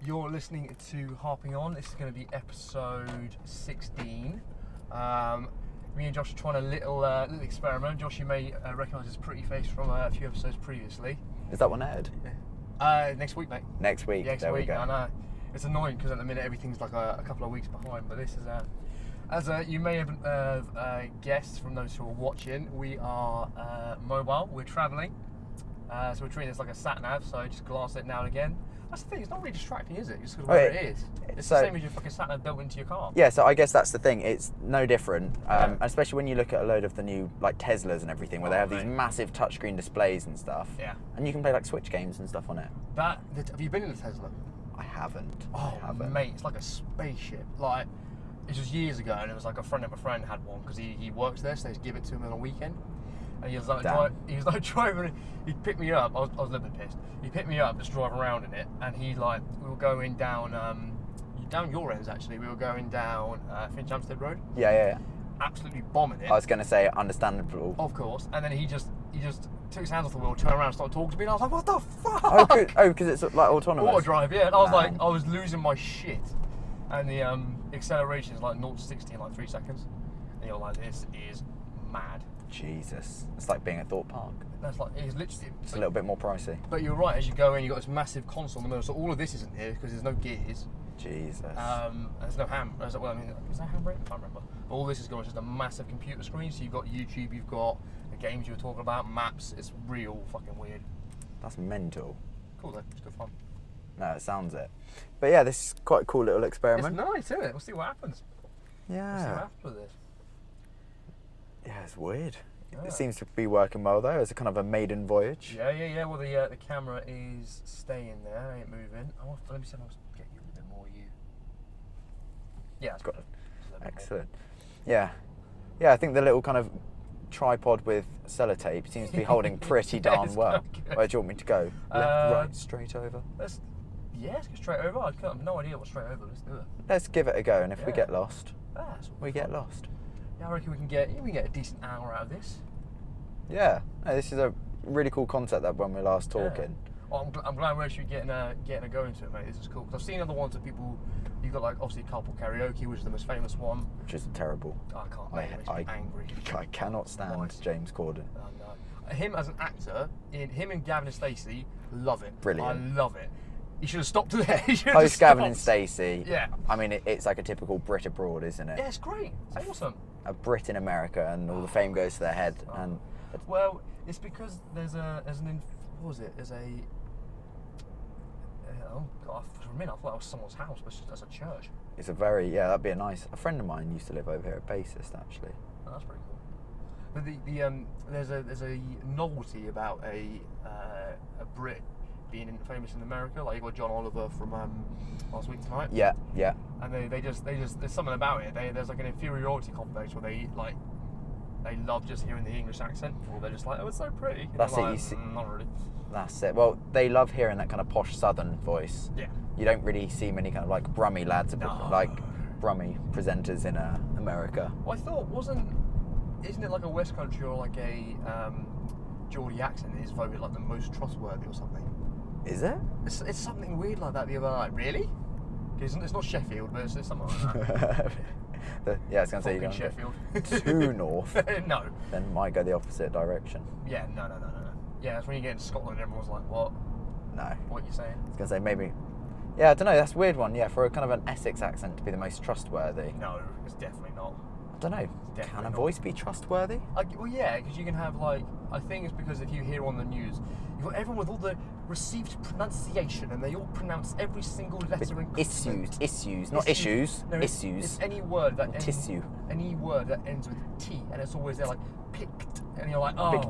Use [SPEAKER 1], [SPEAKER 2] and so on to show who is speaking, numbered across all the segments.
[SPEAKER 1] You're listening to Harping On. This is going to be episode 16. Me and Josh are trying a little experiment. Josh, you may recognise his pretty face from a few episodes previously.
[SPEAKER 2] Is that one aired?
[SPEAKER 1] Yeah. Next week, mate.
[SPEAKER 2] Next week.
[SPEAKER 1] Next
[SPEAKER 2] there
[SPEAKER 1] week.
[SPEAKER 2] we go.
[SPEAKER 1] I know. It's annoying because at the minute everything's like a couple of weeks behind. But this is as you may have guessed from those who are watching, we are mobile. We're travelling. So we're treating this like a sat nav. So just glance it now and again. That's the thing, it's not really distracting, is it? Just because where it is. It's the same as your fucking sat-nav built into your car.
[SPEAKER 2] Yeah, so I guess that's the thing. It's no different, especially when you look at a load of the new like Teslas and everything, where they have these massive touchscreen displays and stuff.
[SPEAKER 1] Yeah.
[SPEAKER 2] And you can play like Switch games and stuff on it.
[SPEAKER 1] Have you been in a Tesla?
[SPEAKER 2] I haven't.
[SPEAKER 1] Oh,
[SPEAKER 2] I haven't.
[SPEAKER 1] Mate, it's like a spaceship. Like, it was years ago, and it was like a friend of a friend had one because he works there, so they just give it to him on a weekend. And he was like driving. He'd pick me up. I was a little bit pissed. He picked me up, just driving around in it, and we were going down your ends actually. We were going down Finch Hampstead Road.
[SPEAKER 2] Yeah.
[SPEAKER 1] Absolutely bombing it.
[SPEAKER 2] I was going to say understandable.
[SPEAKER 1] Of course. And then he just took his hands off the wheel, turned around, and started talking to me, and I was like, what the fuck?
[SPEAKER 2] Because it's like autonomous.
[SPEAKER 1] Auto drive, yeah. And I was losing my shit. And the acceleration is like 0 to 60 in like 3 seconds. And you're like, this is mad.
[SPEAKER 2] Jesus, it's like being at Thorpe Park.
[SPEAKER 1] That's like, it's literally...
[SPEAKER 2] It's a little bit more pricey.
[SPEAKER 1] But you're right, as you go in, you've got this massive console in the middle, so all of this isn't here because there's no gears.
[SPEAKER 2] Jesus.
[SPEAKER 1] There's no is there a handbrake? I can't remember. But all this is going just a massive computer screen, so you've got YouTube, you've got the games you were talking about, maps. It's real fucking weird.
[SPEAKER 2] That's mental.
[SPEAKER 1] Cool though, it's good fun.
[SPEAKER 2] No, it sounds it. But yeah, this is quite a cool little experiment.
[SPEAKER 1] It's nice, isn't it? We'll see what happens.
[SPEAKER 2] Yeah.
[SPEAKER 1] We'll see what happens with this.
[SPEAKER 2] Yeah, it's weird.
[SPEAKER 1] Yeah.
[SPEAKER 2] It seems to be working well though. It's a kind of a maiden voyage.
[SPEAKER 1] Yeah. Well, the camera is staying there, ain't moving. Let me see if I can get you a bit more. Yeah, it's got it.
[SPEAKER 2] Excellent. Yeah. I think the little kind of tripod with sellotape seems to be holding pretty darn well. Where do you want me to go? Left, right, straight over?
[SPEAKER 1] Let's go straight over. I have no idea what straight over. Let's do it.
[SPEAKER 2] Let's give it a go, and if we get lost, we get
[SPEAKER 1] fun.
[SPEAKER 2] lost.
[SPEAKER 1] Yeah, I reckon we can get a decent hour out of this.
[SPEAKER 2] Yeah, no, this is a really cool concept that when we were last talking.
[SPEAKER 1] Yeah. Well, I'm glad we're actually getting a go into it, mate. This is cool. Because I've seen other ones that you've got like obviously carpool karaoke, which is the most famous one.
[SPEAKER 2] Which is terrible.
[SPEAKER 1] I can't, mate. It makes me angry.
[SPEAKER 2] I cannot stand James Corden.
[SPEAKER 1] Oh, no. Him as an actor, him and Gavin and Stacey, love it.
[SPEAKER 2] Brilliant.
[SPEAKER 1] I love it. He should have stopped there.
[SPEAKER 2] Post Gavin and Stacey.
[SPEAKER 1] Yeah.
[SPEAKER 2] I mean, it's like a typical Brit abroad, isn't it?
[SPEAKER 1] Yeah, it's great. It's awesome.
[SPEAKER 2] A Brit in America, and all the fame goes to their head. And
[SPEAKER 1] well, it's because there's a oh god, for a minute I thought that was someone's house, but that's a church.
[SPEAKER 2] It's that'd be a friend of mine used to live over here at Bassist actually.
[SPEAKER 1] Oh, that's pretty cool. But there's a novelty about a Brit being famous in America. Like you got John Oliver from Last Week Tonight.
[SPEAKER 2] Yeah.
[SPEAKER 1] And they just there's something about it. There's like an inferiority complex where they love just hearing the English accent, or they're just like, oh, it's so pretty. And
[SPEAKER 2] That's it.
[SPEAKER 1] like,
[SPEAKER 2] You see,
[SPEAKER 1] not really.
[SPEAKER 2] That's it. Well, they love hearing that kind of posh Southern voice.
[SPEAKER 1] Yeah.
[SPEAKER 2] You don't really see many kind of like Brummy lads, like Brummy presenters in America.
[SPEAKER 1] Well, I thought isn't it like a West Country or like a Geordie accent is voted like the most trustworthy or something?
[SPEAKER 2] Is it?
[SPEAKER 1] It's something weird like that the other night. Really? It's not Sheffield, but it's something like that.
[SPEAKER 2] Yeah, I was going to say you don't
[SPEAKER 1] Sheffield.
[SPEAKER 2] Too north.
[SPEAKER 1] No.
[SPEAKER 2] Then might go the opposite direction.
[SPEAKER 1] Yeah, no. Yeah, that's when you get into Scotland and everyone's like, what?
[SPEAKER 2] No.
[SPEAKER 1] What are you saying?
[SPEAKER 2] I was going to say maybe... Yeah, I don't know, that's a weird one. Yeah, for a kind of an Essex accent to be the most trustworthy.
[SPEAKER 1] No, it's definitely not.
[SPEAKER 2] I don't know. Can a voice be trustworthy?
[SPEAKER 1] Well, yeah, because you can have like... I think it's because if you hear on the news, you've got everyone with all the received pronunciation and they all pronounce every single letter and
[SPEAKER 2] Issues, not issues.
[SPEAKER 1] No,
[SPEAKER 2] issues.
[SPEAKER 1] It's any word that
[SPEAKER 2] tissue.
[SPEAKER 1] Any word that ends with T, and it's always there like picked, and you're like, oh,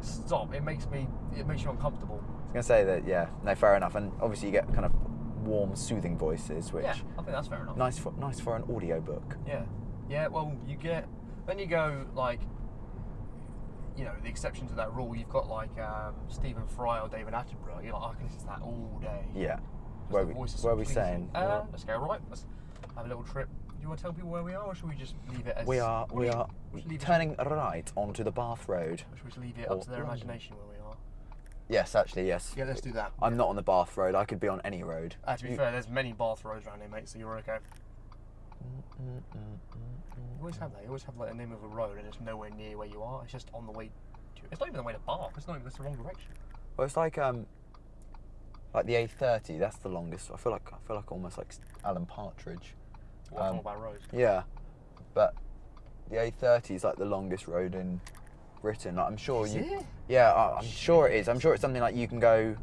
[SPEAKER 1] stop! It makes you uncomfortable.
[SPEAKER 2] I was gonna say that, yeah, no, fair enough, and obviously you get kind of warm, soothing voices, which
[SPEAKER 1] I think that's fair enough.
[SPEAKER 2] Nice for an audiobook.
[SPEAKER 1] Yeah. Well, then you go like, you know, the exception to that rule, you've got like Stephen Fry or David Attenborough. You're like, I can listen to that all day.
[SPEAKER 2] Yeah. Where are we saying?
[SPEAKER 1] Let's go right. Let's have a little trip. Do you want to tell people where we are, or should we just leave it as...
[SPEAKER 2] We are turning right onto the Bath Road.
[SPEAKER 1] Or should we just leave it up to their imagination where we are?
[SPEAKER 2] Yes, actually, yes.
[SPEAKER 1] Yeah, let's do that.
[SPEAKER 2] I'm not on the Bath Road. I could be on any road.
[SPEAKER 1] To be fair, there's many Bath roads around here, mate, so you're okay. You always have that. You always have like the name of a road and it's nowhere near where you are. It's just on the way to... It's not even the way to Bath. It's not even... That's the wrong direction.
[SPEAKER 2] Well, it's like the A30. That's the longest. I feel like almost like Alan Partridge.
[SPEAKER 1] What about roads?
[SPEAKER 2] Yeah, but the A30 is like the longest road in Britain. Like, I'm sure
[SPEAKER 1] Is it?
[SPEAKER 2] Yeah, I'm sure it is. I'm sure it's something like you can go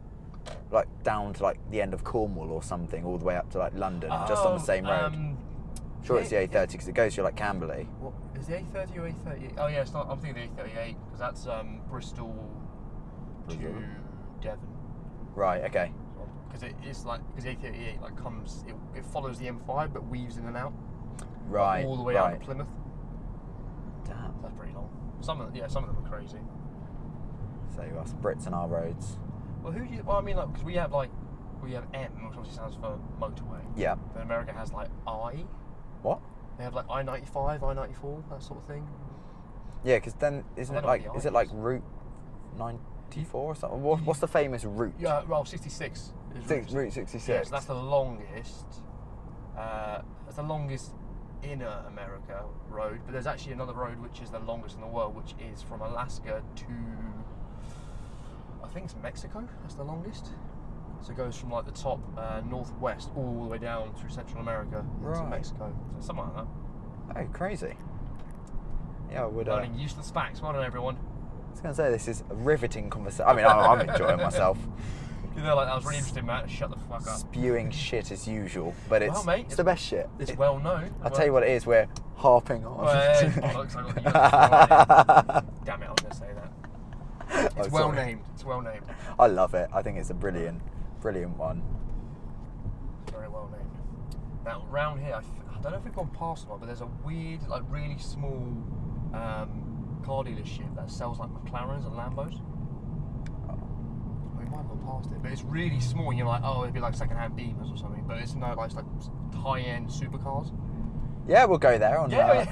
[SPEAKER 2] like down to like the end of Cornwall or something, all the way up to like London, just on the same road. Sure, it's the A30 because it goes through like Camberley.
[SPEAKER 1] What is the A30 or A38? Oh yeah, it's not. I'm thinking the A38 because that's Bristol to Devon.
[SPEAKER 2] Right. Okay.
[SPEAKER 1] Because it's like the A38 like comes, it follows the M5 but weaves in and out.
[SPEAKER 2] Right.
[SPEAKER 1] All the way out to Plymouth.
[SPEAKER 2] Damn.
[SPEAKER 1] That's pretty long. Some of them are crazy.
[SPEAKER 2] So us Brits and our roads.
[SPEAKER 1] Well, who do you? Well, I mean, like, because we have M, which obviously stands for motorway.
[SPEAKER 2] Yeah.
[SPEAKER 1] But America has like I.
[SPEAKER 2] What?
[SPEAKER 1] They have like I-95, I-94, that sort of thing.
[SPEAKER 2] Yeah, because then isn't it like Route 94 or something? What's the famous route?
[SPEAKER 1] Yeah, well, 66.
[SPEAKER 2] Route 66.
[SPEAKER 1] Yeah, so that's the longest. That's the longest inner America road, but there's actually another road which is the longest in the world, which is from Alaska to, I think it's Mexico. That's the longest. So it goes from like the top northwest all the way down through Central America into Mexico. So something like that.
[SPEAKER 2] Oh, crazy. Yeah, I would.
[SPEAKER 1] Learning useless facts. Well done, everyone.
[SPEAKER 2] I was going to say, this is a riveting conversation. I mean, I'm enjoying myself.
[SPEAKER 1] You know, like, that was really interesting, Matt. Shut the fuck up.
[SPEAKER 2] Spewing shit as usual, but it's,
[SPEAKER 1] mate,
[SPEAKER 2] it's the best shit.
[SPEAKER 1] It's well known.
[SPEAKER 2] I'll tell you what it is, we're harping on.
[SPEAKER 1] Bollocks, I got the right. Damn it, I was going to say that. It's well named. It's well named.
[SPEAKER 2] I love it. I think it's a brilliant one.
[SPEAKER 1] Very well named. Now, round here, I don't know if we've gone past one, but there's a weird, like, really small car dealership that sells like McLarens and Lambos. We might have gone past it, but it's really small. And you're like, oh, it'd be like second-hand Beamers or something, but it's no, like, it's like high-end supercars.
[SPEAKER 2] Yeah, we'll go there on
[SPEAKER 1] yeah.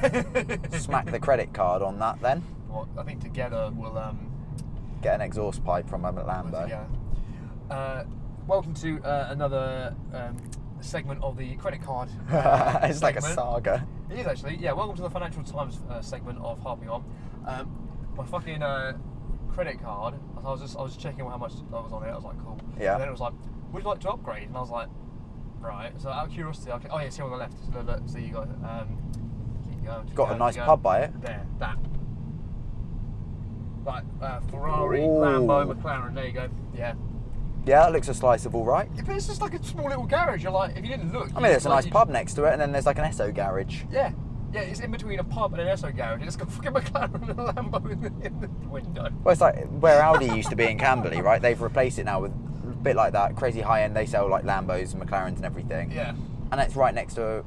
[SPEAKER 2] Smack the credit card on that then.
[SPEAKER 1] Well, I think together we'll
[SPEAKER 2] get an exhaust pipe from a Lambo.
[SPEAKER 1] Yeah. Welcome to another segment of the credit card.
[SPEAKER 2] It's like a saga.
[SPEAKER 1] It is actually. Yeah. Welcome to the Financial Times segment of Harping on. My fucking credit card. I was checking how much I was on it. I was like, cool.
[SPEAKER 2] Yeah.
[SPEAKER 1] And then it was like, would you like to upgrade? And I was like, right. So out of curiosity, oh yeah, it's here on the left. So you got keep going.
[SPEAKER 2] Got a nice pub by it.
[SPEAKER 1] There, that. Like Ferrari, Lambo, McLaren. There you go. Yeah.
[SPEAKER 2] Yeah, that looks a slice of all right.
[SPEAKER 1] Yeah, but it's just like a small little garage. You're like, if you didn't look.
[SPEAKER 2] I mean, there's a nice pub next to it, and then there's like an Esso garage.
[SPEAKER 1] Yeah. Yeah, it's in between a pub and an Esso garage. It's got fucking McLaren and a Lambo in the window.
[SPEAKER 2] Well, it's like where Audi used to be in Camberley, right? They've replaced it now with a bit like that, crazy high-end. They sell like Lambos and McLarens and everything.
[SPEAKER 1] Yeah.
[SPEAKER 2] And it's right next to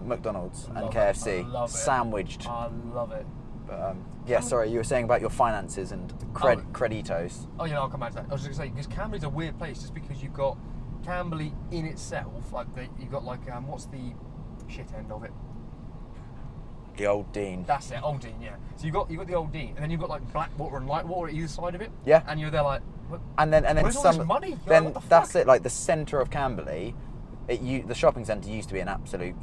[SPEAKER 2] McDonald's and KFC.
[SPEAKER 1] I love it.
[SPEAKER 2] Sandwiched.
[SPEAKER 1] I love it.
[SPEAKER 2] But, yeah, sorry, you were saying about your finances and creditos.
[SPEAKER 1] Oh, yeah, I'll come back to that. I was just going to say, because Camberley's a weird place just because you've got Camberley in itself. Like, you've got, like, what's the shit end of it?
[SPEAKER 2] The Old Dean.
[SPEAKER 1] That's it, Old Dean, yeah. So you've got the Old Dean, and then you've got, like, Blackwater and Lightwater at either side of it.
[SPEAKER 2] Yeah.
[SPEAKER 1] And you're there, like, what?
[SPEAKER 2] And then
[SPEAKER 1] where's all this money?
[SPEAKER 2] Then
[SPEAKER 1] like, what the
[SPEAKER 2] that's
[SPEAKER 1] fuck?
[SPEAKER 2] it, like, the centre of Camberley. The shopping centre used to be an absolute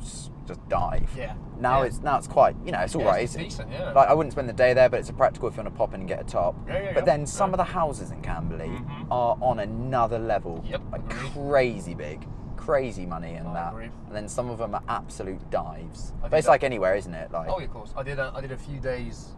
[SPEAKER 2] just dive.
[SPEAKER 1] Yeah.
[SPEAKER 2] Now it's quite, it's all right.
[SPEAKER 1] It's decent, yeah.
[SPEAKER 2] Like, I wouldn't spend the day there, but it's a practical if you want to pop in and get a top.
[SPEAKER 1] Yeah.
[SPEAKER 2] But then some of the houses in Camberley are on another level.
[SPEAKER 1] Yep.
[SPEAKER 2] Like crazy big, crazy money in that.
[SPEAKER 1] Agree.
[SPEAKER 2] And then some of them are absolute dives. But it's like anywhere, isn't it? Like.
[SPEAKER 1] Oh, yeah, of course. I did a few days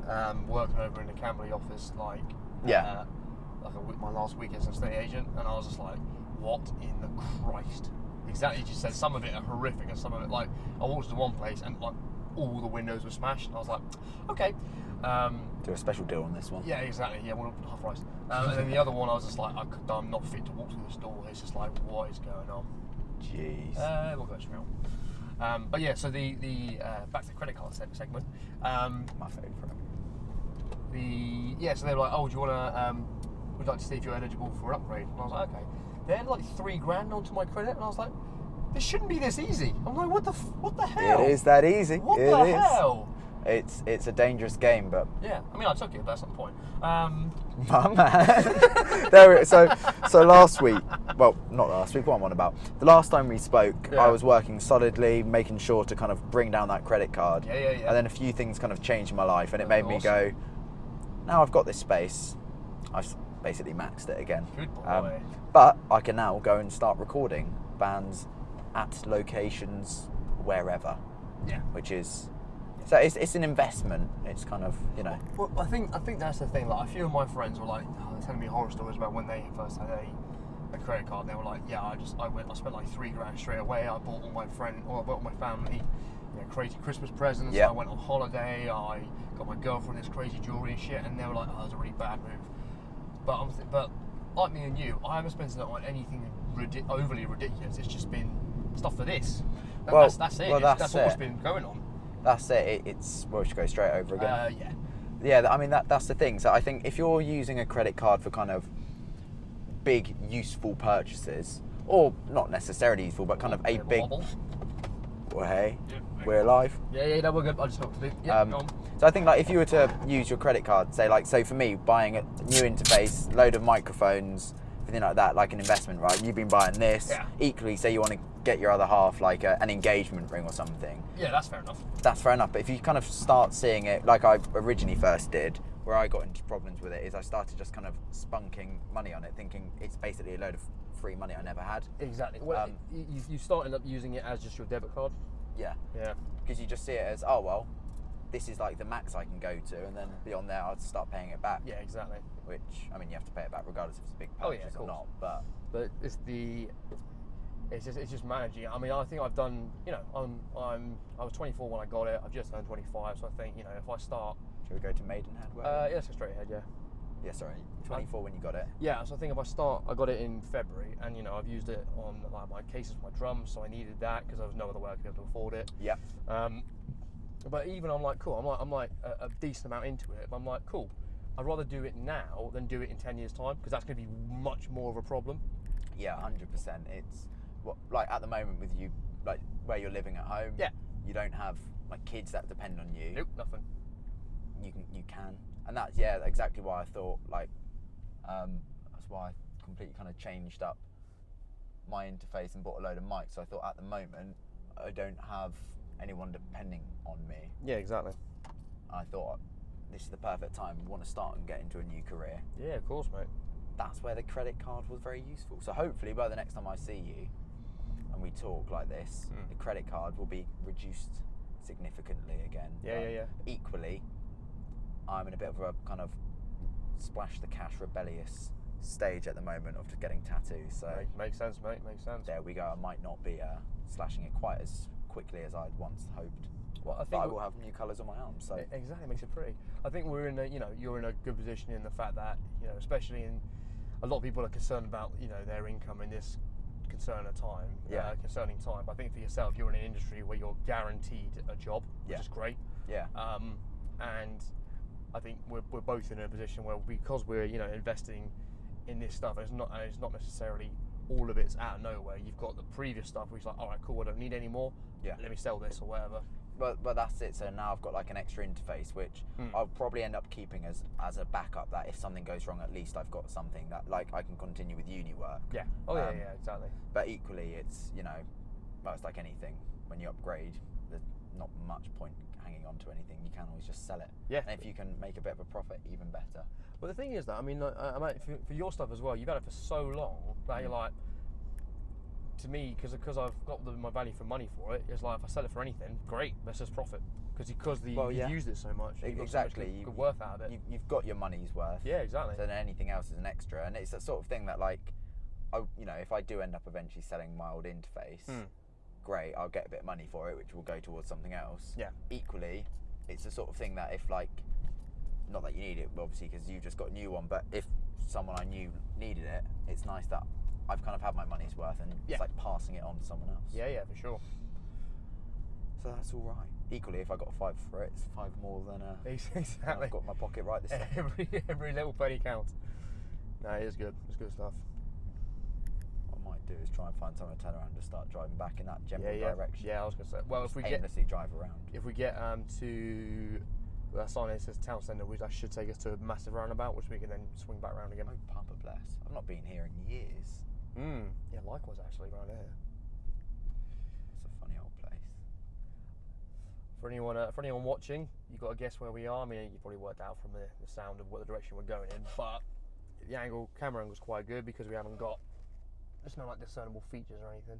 [SPEAKER 1] working over in the Camberley office, like my last week as an estate agent, and I was just like, what in the Christ? Exactly, you just said some of it are horrific, and some of it, like, I walked to one place and like all the windows were smashed, and I was like, okay.
[SPEAKER 2] Do a special deal on this one.
[SPEAKER 1] Yeah, exactly. Yeah, one half price. And then the other one, I was just like, I'm not fit to walk through this door. It's just like, what is going on?
[SPEAKER 2] Jeez.
[SPEAKER 1] We'll go straight on. But yeah, so the back to the credit card segment.
[SPEAKER 2] My favourite.
[SPEAKER 1] So they were like, oh, do you want to? We'd like to see if you're eligible for an upgrade. And I was like, okay. They had like $3,000 onto my credit, and I was like, this shouldn't be this easy. I'm like, what the hell?
[SPEAKER 2] It is that easy.
[SPEAKER 1] What the hell?
[SPEAKER 2] it's a dangerous game, but
[SPEAKER 1] yeah, I mean, I took it, but that's not the point.
[SPEAKER 2] My man. So last week, well, not last week, what I'm on about. The last time we spoke, I was working solidly, making sure to kind of bring down that credit card.
[SPEAKER 1] Yeah.
[SPEAKER 2] And then a few things kind of changed in my life, and it made me go, now I've got this space, I've basically maxed it again.
[SPEAKER 1] Good boy.
[SPEAKER 2] But I can now go and start recording bands at locations wherever.
[SPEAKER 1] Yeah.
[SPEAKER 2] Which is... So it's an investment. It's kind of, you know.
[SPEAKER 1] Well, I think that's the thing. Like, a few of my friends were like, telling me horror stories about when they first had a credit card. They were like, yeah, I spent like $3,000 straight away. I bought all my family, crazy Christmas presents.
[SPEAKER 2] Yeah.
[SPEAKER 1] I went on holiday. I got my girlfriend this crazy jewelry and shit. And they were like, oh, that was a really bad move. But but like me and you, I haven't spent it on anything overly ridiculous. It's just been stuff for this. That's it. That's what's been going on.
[SPEAKER 2] That's it. It's we should go straight over again.
[SPEAKER 1] Yeah.
[SPEAKER 2] Yeah, I mean that's the thing. So I think if you're using a credit card for kind of big useful purchases, or not necessarily useful, but kind of a big. Well, hey, we're alive.
[SPEAKER 1] Yeah, no, we're good. I just hope to be. Yeah, go on.
[SPEAKER 2] So I think like if you were to use your credit card, say for me, buying a new interface, load of microphones, everything like that, like an investment, right? You've been buying this.
[SPEAKER 1] Yeah.
[SPEAKER 2] Equally, say you want to get your other half like an engagement ring or something.
[SPEAKER 1] Yeah, that's fair enough.
[SPEAKER 2] That's fair enough. But if you kind of start seeing it like I originally first did, where I got into problems with it is I started just kind of spunking money on it, thinking it's basically a load of free money I never had.
[SPEAKER 1] Exactly. Well, you start up using it as just your debit card.
[SPEAKER 2] Yeah.
[SPEAKER 1] Yeah.
[SPEAKER 2] Because you just see it as, oh well, this is like the max I can go to, and then beyond there I'll start paying it back.
[SPEAKER 1] Yeah, exactly.
[SPEAKER 2] Which, I mean, you have to pay it back regardless if it's a big purchase or not. But it's just managing. I mean, I think I've done. I was 24 when I got it. I've just turned 25, so I think if I start. Should we go to Maidenhead?
[SPEAKER 1] Yeah, let's go straight ahead. Yeah.
[SPEAKER 2] Yeah, sorry. 24 when you got it.
[SPEAKER 1] Yeah, so I think if I got it in February, and I've used it on like my cases, my drums, so I needed that because there was no other way I could be able to afford it.
[SPEAKER 2] Yeah.
[SPEAKER 1] But even I'm like, cool. I'm like a decent amount into it, but I'm like, cool. I'd rather do it now than do it in 10 years' time because that's going to be much more of a problem.
[SPEAKER 2] Yeah, 100%. It's like at the moment with you, like where you're living at home.
[SPEAKER 1] Yeah.
[SPEAKER 2] You don't have like kids that depend on you.
[SPEAKER 1] Nope, nothing.
[SPEAKER 2] You can, and that's exactly why I thought like that's why I completely kind of changed up my interface and bought a load of mics. So I thought at the moment I don't have anyone depending on me.
[SPEAKER 1] Yeah, exactly.
[SPEAKER 2] I thought this is the perfect time. I want to start and get into a new career.
[SPEAKER 1] Yeah, of course, mate.
[SPEAKER 2] That's where the credit card was very useful. So hopefully by the next time I see you and we talk like this, the credit card will be reduced significantly again.
[SPEAKER 1] Yeah.
[SPEAKER 2] Equally, I'm in a bit of a kind of splash the cash rebellious stage at the moment of just getting tattoos. So
[SPEAKER 1] makes sense, mate. Makes sense.
[SPEAKER 2] There we go. I might not be slashing it quite as quickly as I'd once hoped.
[SPEAKER 1] Well,
[SPEAKER 2] but I will have new colours on my arms. So
[SPEAKER 1] exactly, makes it pretty. I think we're in you're in a good position in the fact that especially in a lot of people are concerned about their income in this concerning time. But I think for yourself, you're in an industry where you're guaranteed a job, which is great.
[SPEAKER 2] Yeah.
[SPEAKER 1] And I think we're both in a position where because we're investing in this stuff, it's not necessarily all of it's out of nowhere. You've got the previous stuff where it's like, all right, cool, I don't need any more.
[SPEAKER 2] Yeah.
[SPEAKER 1] Let me sell this or whatever.
[SPEAKER 2] But that's it. So now I've got like an extra interface, which I'll probably end up keeping as a backup. That if something goes wrong, at least I've got something that like I can continue with uni work.
[SPEAKER 1] Yeah. Oh yeah, exactly.
[SPEAKER 2] But equally, it's well, it's like anything. When you upgrade, there's not much point hanging on to anything. You can always just sell it. Yeah. And if you can make a bit of a profit, even better.
[SPEAKER 1] Well, the thing is that I mean, for your stuff as well, you've had it for so long that you're like. To me, because I've got my value for money for it, it's like if I sell it for anything, great, let's just profit. Because you've used it so much.
[SPEAKER 2] Exactly.
[SPEAKER 1] You've got so much good worth out of it.
[SPEAKER 2] You've got your money's worth.
[SPEAKER 1] Yeah, exactly.
[SPEAKER 2] So then anything else is an extra. And it's that sort of thing that like, if I do end up eventually selling my old interface, great, I'll get a bit of money for it, which will go towards something else.
[SPEAKER 1] Yeah.
[SPEAKER 2] Equally, it's the sort of thing that if like, not that you need it, obviously, because you just got a new one, but if someone I knew needed it, it's nice that I've kind of had my money's worth and it's like passing it on to someone else.
[SPEAKER 1] Yeah, for sure.
[SPEAKER 2] So that's all right. Equally, if I got 5 for it, it's 5 more than
[SPEAKER 1] exactly.
[SPEAKER 2] I've got my pocket right this time.
[SPEAKER 1] Every little penny counts. No, it is good. It's good stuff.
[SPEAKER 2] I might do is try and find somewhere to turn around and just start driving back in that general direction.
[SPEAKER 1] Yeah, I was gonna say. Well, if we
[SPEAKER 2] aimlessly drive around.
[SPEAKER 1] If we get to that sign that says town centre, that should take us to a massive roundabout, which we can then swing back around again.
[SPEAKER 2] Oh, Papa bless. I've not been here in years.
[SPEAKER 1] Yeah, likewise actually around here.
[SPEAKER 2] It's a funny old place.
[SPEAKER 1] For anyone watching, you got to guess where we are. I mean, you probably worked out from the sound of what the direction we're going in, but the camera angle's quite good because we haven't got there's no like discernible features or anything.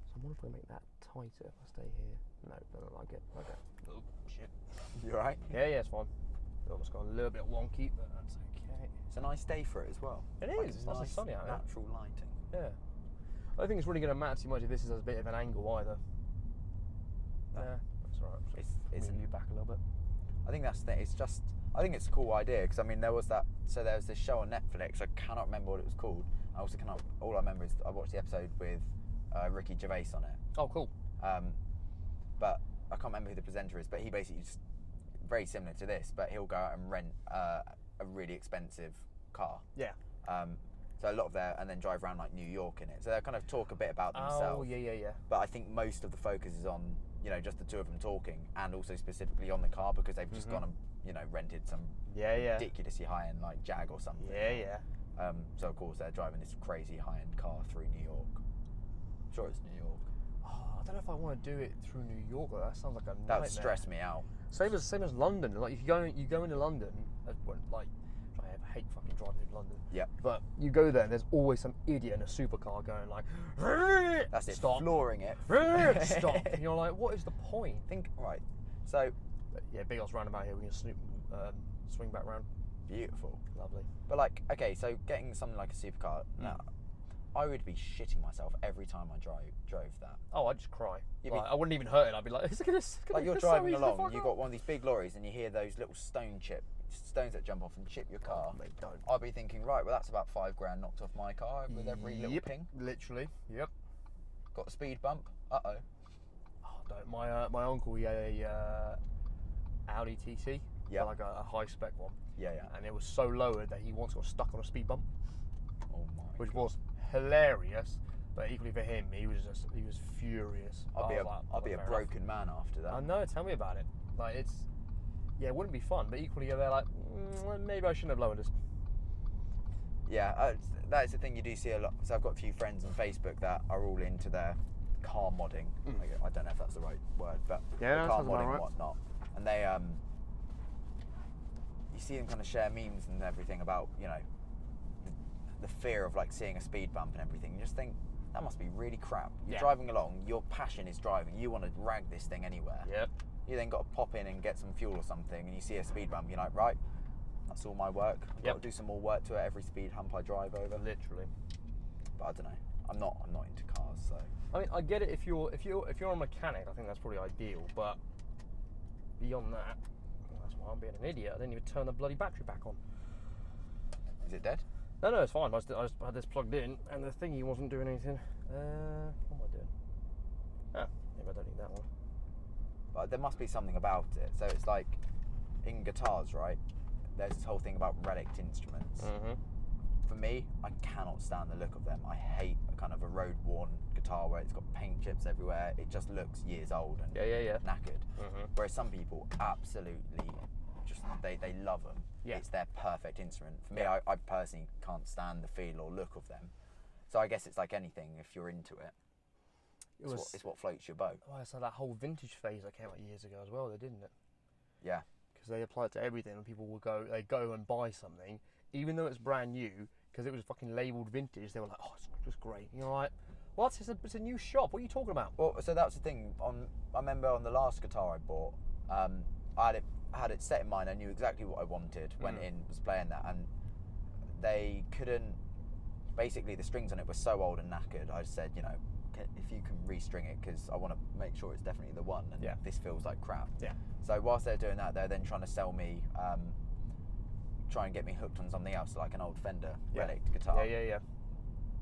[SPEAKER 1] So I wonder if we make that tighter if I stay here. No, don't like it. Okay. Oh shit.
[SPEAKER 2] You alright?
[SPEAKER 1] Yeah, it's fine. Almost got a little bit wonky, but that's okay.
[SPEAKER 2] It's a nice day for it as well.
[SPEAKER 1] It
[SPEAKER 2] like
[SPEAKER 1] is.
[SPEAKER 2] It's
[SPEAKER 1] Nice and
[SPEAKER 2] nice,
[SPEAKER 1] sunny out there.
[SPEAKER 2] natural lighting.
[SPEAKER 1] Yeah. I don't think it's really going to matter too much if this is a bit of an angle either.
[SPEAKER 2] No.
[SPEAKER 1] Yeah, that's alright.
[SPEAKER 2] It's
[SPEAKER 1] move you back a little bit.
[SPEAKER 2] I think that's the thing. I think it's a cool idea because I mean there was this show on Netflix. I cannot remember what it was called. All I remember is I watched the episode with Ricky Gervais on it.
[SPEAKER 1] Oh, cool.
[SPEAKER 2] But I can't remember who the presenter is. But he basically just very similar to this. But he'll go out and rent a really expensive car.
[SPEAKER 1] Yeah.
[SPEAKER 2] So a lot of and then drive around like New York in it. So they kind of talk a bit about themselves.
[SPEAKER 1] Oh, yeah.
[SPEAKER 2] But I think most of the focus is on just the two of them talking, and also specifically on the car because they've just gone and rented some ridiculously high-end like Jag or something.
[SPEAKER 1] Yeah.
[SPEAKER 2] So of course they're driving this crazy high-end car through New York. I'm sure it's New York.
[SPEAKER 1] Oh, I don't know if I want to do it through New York. That sounds like a nightmare.
[SPEAKER 2] That would stress me out.
[SPEAKER 1] Same as London. Like if you go into London, like I hate fucking driving in London.
[SPEAKER 2] Yep.
[SPEAKER 1] But you go there, and there's always some idiot in a supercar going like,
[SPEAKER 2] that's it.
[SPEAKER 1] Stop.
[SPEAKER 2] Flooring it.
[SPEAKER 1] Stop. And you're like, what is the point?
[SPEAKER 2] Right. So.
[SPEAKER 1] But yeah, big ass roundabout here. We can swing back round.
[SPEAKER 2] Beautiful.
[SPEAKER 1] Lovely.
[SPEAKER 2] But like, okay, so getting something like a supercar, now, I would be shitting myself every time I drove that.
[SPEAKER 1] Oh, I'd just cry.
[SPEAKER 2] Like,
[SPEAKER 1] I wouldn't even hurt it. I'd be like, it's gonna
[SPEAKER 2] like you're driving along, you've got one of these big lorries, and you hear those little stones that jump off and chip your car.
[SPEAKER 1] Oh, mate, don't.
[SPEAKER 2] I'd be thinking, right, well, that's about $5,000 knocked off my car with every little ping.
[SPEAKER 1] Literally. Yep.
[SPEAKER 2] Got a speed bump. Uh-oh.
[SPEAKER 1] Oh, don't. My uncle, he had a Audi TT.
[SPEAKER 2] Yeah.
[SPEAKER 1] Like a high spec one.
[SPEAKER 2] Yeah.
[SPEAKER 1] And it was so lowered that he once got stuck on a speed bump.
[SPEAKER 2] Oh my.
[SPEAKER 1] Which was hilarious, but equally for him, he was furious.
[SPEAKER 2] I'll be a broken man after that.
[SPEAKER 1] I know. Tell me about it. Like it wouldn't be fun, but equally they're like, maybe I shouldn't have lowered this.
[SPEAKER 2] Yeah, that is the thing you do see a lot. So I've got a few friends on Facebook that are all into their car modding. I don't know if that's the right word, but car modding and whatnot. And they you see them kind of share memes and everything about the fear of like seeing a speed bump and everything. You just think that must be really crap. You're driving along, your passion is driving. You want to drag this thing anywhere.
[SPEAKER 1] Yep.
[SPEAKER 2] You then got to pop in and get some fuel or something, and you see a speed bump. You're like, right, that's all my work. I've got to do some more work to it every speed hump I drive over.
[SPEAKER 1] Literally.
[SPEAKER 2] But I don't know. I'm not into cars, so.
[SPEAKER 1] I mean, I get it if you're a mechanic. I think that's probably ideal. But beyond that, that's why I'm being an idiot. I didn't even turn the bloody battery back on.
[SPEAKER 2] Is it dead?
[SPEAKER 1] No, it's fine. I just had this plugged in, and the thingy wasn't doing anything. What am I doing? Maybe I don't need that one.
[SPEAKER 2] But there must be something about it. So it's like in guitars, right? There's this whole thing about relict instruments. For me, I cannot stand the look of them. I hate a kind of a road-worn guitar where it's got paint chips everywhere. It just looks years old and knackered. Whereas some people absolutely just they love them. Yeah. It's their perfect instrument. For me, I personally can't stand the feel or look of them. So I guess it's like anything. If you're into it, it's what floats your boat.
[SPEAKER 1] Oh, so that whole vintage phase that came out years ago as well, didn't it?
[SPEAKER 2] Yeah.
[SPEAKER 1] Because they applied it to everything, and people will go and buy something, even though it's brand new, because it was fucking labelled vintage. They were like, oh, it's just great. And you're like, what? It's a new shop. What are you talking about?
[SPEAKER 2] Well, so that's the thing. I remember on the last guitar I bought, I had it set in mind. I knew exactly what I wanted. Went in, was playing that, and they couldn't. Basically, the strings on it were so old and knackered. I just said, if you can restring it, because I want to make sure it's definitely the one, and this feels like crap. Yeah. So whilst they're doing that, they're then trying to sell me, try and get me hooked on something else, like an old Fender relic guitar. Yeah.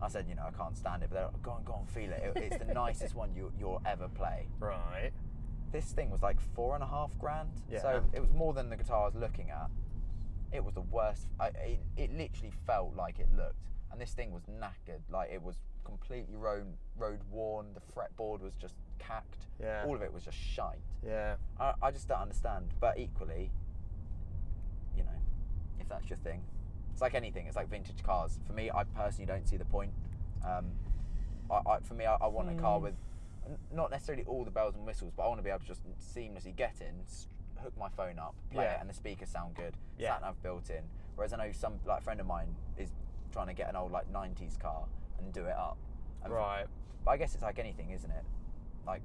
[SPEAKER 2] I said, I can't stand it, but they're like, go on, feel it. It's the nicest one you'll ever play. Right. This thing was like $4,500. Yeah. So it was more than the guitar I was looking at. It was the worst. It literally felt like it looked, and this thing was knackered. Like it was completely road worn. The fretboard was just cacked.
[SPEAKER 1] Yeah.
[SPEAKER 2] All of it was just shite.
[SPEAKER 1] Yeah.
[SPEAKER 2] I just don't understand. But equally, you know, if that's your thing, it's like anything. It's like vintage cars. For me, I personally don't see the point. For me, I want a car with not necessarily all the bells and whistles, but I want to be able to just seamlessly get in, hook my phone up, play it, and the speakers sound good. Sat nav built in. Whereas I know some, like a friend of mine is trying to get an old like 90s car and do it up.
[SPEAKER 1] Right.
[SPEAKER 2] But I guess it's like anything, isn't it? Like,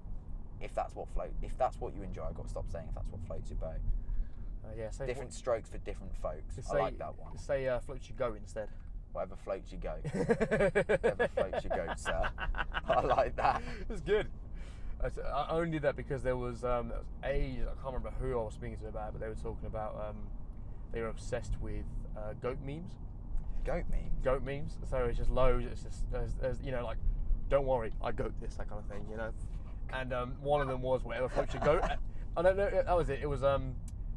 [SPEAKER 2] if that's what you enjoy, I've got to stop saying if that's what floats your boat.
[SPEAKER 1] Yeah.
[SPEAKER 2] Different strokes for different folks. I like that one.
[SPEAKER 1] Say floats your goat instead.
[SPEAKER 2] Whatever floats you go. Whatever floats you go, sir. I like that.
[SPEAKER 1] It's good. I only did that because there was ages, I can't remember who I was speaking to about it, but they were talking about they were obsessed with goat memes.
[SPEAKER 2] Goat memes?
[SPEAKER 1] Goat memes. So it's just loads. It's just there's you know, like, don't worry, I goat this, that kind of thing, you know. And one of them was whatever floats your goat. I don't know. That was it. It was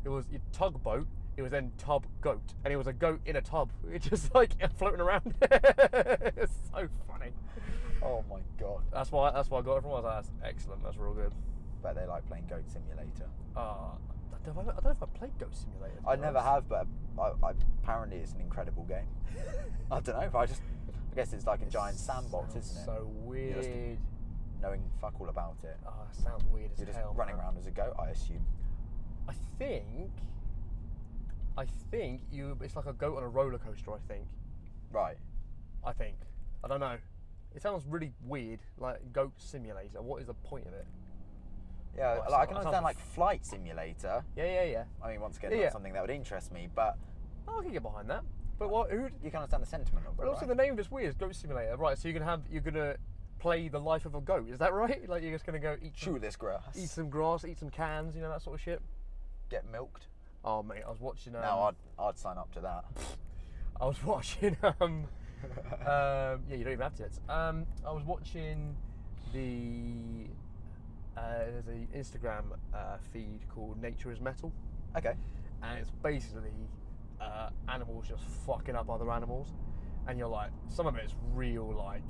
[SPEAKER 1] your tugboat. It was then tub goat, and it was a goat in a tub. It's just like floating around. It's so funny.
[SPEAKER 2] Oh my god.
[SPEAKER 1] That's why I got it from. I was like, that's excellent. That's real good.
[SPEAKER 2] Bet they like playing Goat Simulator.
[SPEAKER 1] I don't know if I played Goat Simulator.
[SPEAKER 2] I never have, but apparently it's an incredible game. I don't know, but I guess it's like a giant sandbox, isn't it?
[SPEAKER 1] So weird.
[SPEAKER 2] You're just knowing fuck all about it.
[SPEAKER 1] Oh, it sounds weird as
[SPEAKER 2] You're just
[SPEAKER 1] hell.
[SPEAKER 2] running around as a goat, I assume.
[SPEAKER 1] I think it's like a goat on a roller coaster. I think.
[SPEAKER 2] Right.
[SPEAKER 1] I don't know. It sounds really weird, like Goat Simulator. What is the point of it?
[SPEAKER 2] Yeah, like, I can understand like Flight Simulator.
[SPEAKER 1] Yeah.
[SPEAKER 2] I mean, once again, not something that would interest me, but
[SPEAKER 1] I can get behind that. But what?
[SPEAKER 2] you can understand the sentiment of it.
[SPEAKER 1] But also the name of it's weird. It's Goat Simulator, right? So you're gonna play the life of a goat. Is that right? Like you're just gonna go
[SPEAKER 2] chew this grass,
[SPEAKER 1] eat some grass, eat some cans, you know, that sort of shit.
[SPEAKER 2] Get milked.
[SPEAKER 1] Oh mate, I was watching.
[SPEAKER 2] No, I'd sign up to that.
[SPEAKER 1] I was watching. Yeah, you don't even have to. I was watching there's an Instagram feed called Nature is Metal.
[SPEAKER 2] Okay.
[SPEAKER 1] And it's basically animals just fucking up other animals, and you're like, some of it's real like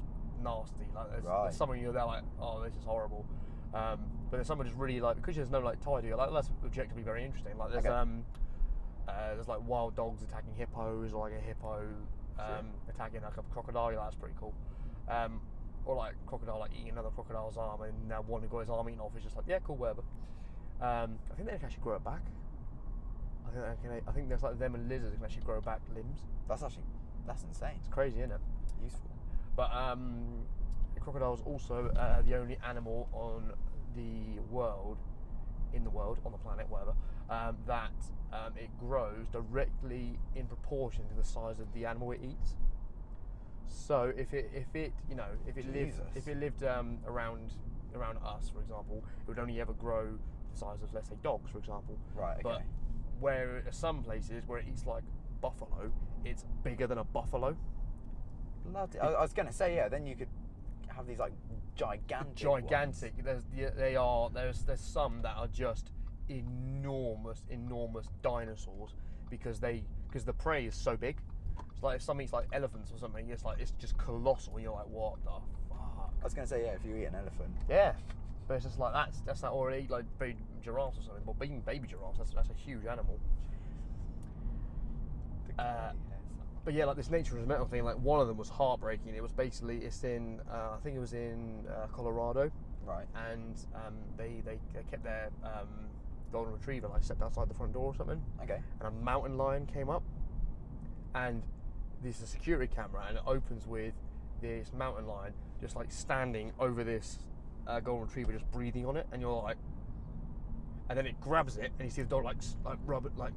[SPEAKER 1] nasty. Like there's some of you that are like, oh, this is horrible. But there's some just really like, because there's no like tie to it, like that's objectively very interesting. Like there's like wild dogs attacking hippos, or like a hippo attacking like a crocodile. That's pretty cool. Or like crocodile like eating another crocodile's arm, and now one who got his arm eaten off is just like, yeah, cool, whatever. I think they can actually grow it back. I think there's like them and lizards can actually grow back limbs.
[SPEAKER 2] That's insane.
[SPEAKER 1] It's crazy, isn't it?
[SPEAKER 2] Useful.
[SPEAKER 1] But the crocodile is also the only animal on the planet, whatever, that it grows directly in proportion to the size of the animal it eats. So if it lived around us, for example, it would only ever grow the size of, let's say, dogs, for example.
[SPEAKER 2] Right. Okay.
[SPEAKER 1] But where some places where it eats like buffalo, it's bigger than a buffalo.
[SPEAKER 2] Bloody! I was going to say, yeah. Then you could have these like gigantic.
[SPEAKER 1] Ones. There's some that are just enormous dinosaurs because the prey is so big. It's like if something eats like elephants or something, it's just colossal. And you're like, what the fuck?
[SPEAKER 2] I was going to say, yeah, if you eat an elephant.
[SPEAKER 1] Yeah, but it's just like that's that, or eat like baby giraffes or something. But even baby giraffes, that's a huge animal. But yeah, like this Nature is Metal thing, like one of them was heartbreaking. It was basically, it's in, I think it was in Colorado.
[SPEAKER 2] Right.
[SPEAKER 1] And they kept their golden retriever like stepped outside the front door or something.
[SPEAKER 2] Okay. And
[SPEAKER 1] a mountain lion came up, and this is a security camera, and it opens with this mountain lion just like standing over this golden retriever, just breathing on it, and you're like, and then it grabs it, and you see the dog like rub it, like,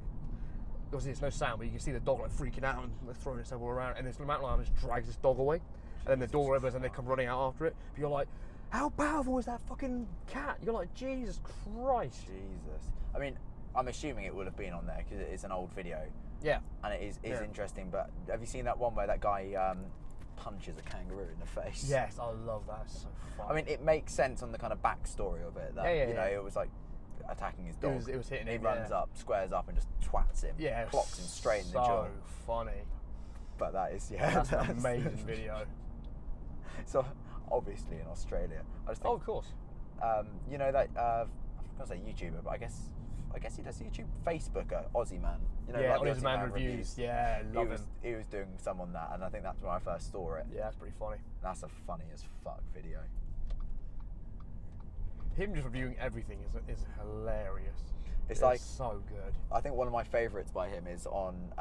[SPEAKER 1] obviously there's no sound, but you can see the dog like freaking out and like, throwing itself all around, and this mountain lion just drags this dog away, and then the door opens and they come running out after it. But you're like, how powerful is that fucking cat? You're like, Jesus Christ.
[SPEAKER 2] Jesus. I mean, I'm assuming it will have been on there because it's an old video.
[SPEAKER 1] Yeah.
[SPEAKER 2] And it is interesting, but have you seen that one where that guy punches a kangaroo in the face?
[SPEAKER 1] Yes, I love that. It's so fun.
[SPEAKER 2] I mean, it makes sense on the kind of backstory of it. That, it was like attacking his dog.
[SPEAKER 1] It was hitting him.
[SPEAKER 2] He runs up, squares up, and just twats him.
[SPEAKER 1] Yeah.
[SPEAKER 2] Clocks him straight in the jaw.
[SPEAKER 1] So funny.
[SPEAKER 2] But that is,
[SPEAKER 1] That's an amazing video.
[SPEAKER 2] So obviously in Australia, I just think,
[SPEAKER 1] Oh, of course.
[SPEAKER 2] you know that I was gonna say YouTuber, but I guess he does YouTube. Facebooker, Aussie man. You know,
[SPEAKER 1] Yeah,
[SPEAKER 2] like the
[SPEAKER 1] Aussie Man reviews. Yeah, love him.
[SPEAKER 2] He was doing some on that, and I think that's when I first saw it.
[SPEAKER 1] Yeah, that's pretty funny.
[SPEAKER 2] That's a funny as fuck video.
[SPEAKER 1] Him just reviewing everything is hilarious.
[SPEAKER 2] It's like
[SPEAKER 1] so good.
[SPEAKER 2] I think one of my favourites by him is on